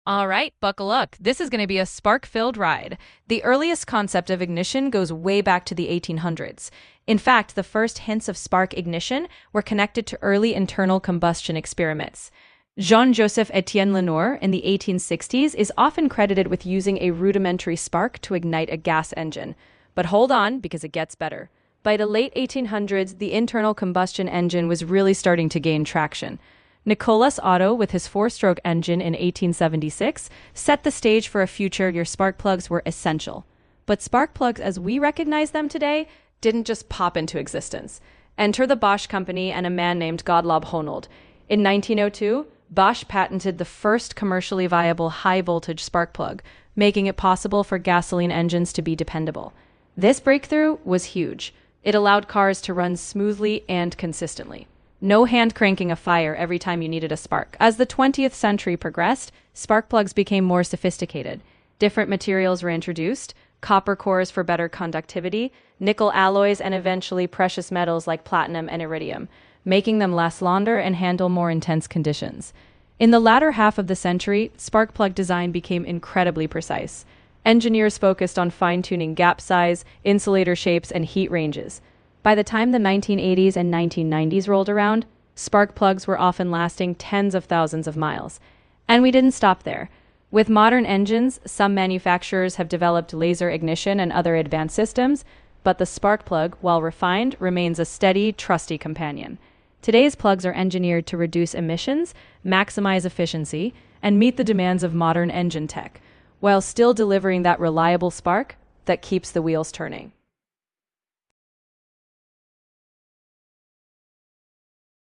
All right, buckle up. This is going to be a spark-filled ride. The earliest concept of ignition goes way back to the 1800s. In fact, the first hints of spark ignition were connected to early internal combustion experiments. Jean-Joseph Etienne Lenoir in the 1860s is often credited with using a rudimentary spark to ignite a gas engine. But hold on, because it gets better. By the late 1800s, the internal combustion engine was really starting to gain traction. Nicolas Otto, with his four-stroke engine in 1876, set the stage for a future where spark plugs were essential. But spark plugs, as we recognize them today, didn't just pop into existence. Enter the Bosch company and a man named Gottlob Honnold. In 1902, Bosch patented the first commercially viable high-voltage spark plug, making it possible for gasoline engines to be dependable. This breakthrough was huge. It allowed cars to run smoothly and consistently. No hand cranking a fire every time you needed a spark. As the 20th century progressed, spark plugs became more sophisticated. Different materials were introduced: copper cores for better conductivity, nickel alloys, and eventually precious metals like platinum and iridium, making them last longer and handle more intense conditions. In the latter half of the century, spark plug design became incredibly precise. Engineers focused on fine-tuning gap size, insulator shapes, and heat ranges. By the time the 1980s and 1990s rolled around, spark plugs were often lasting tens of thousands of miles. And we didn't stop there. With modern engines, some manufacturers have developed laser ignition and other advanced systems, but the spark plug, while refined, remains a steady, trusty companion. Today's plugs are engineered to reduce emissions, maximize efficiency, and meet the demands of modern engine tech, while still delivering that reliable spark that keeps the wheels turning.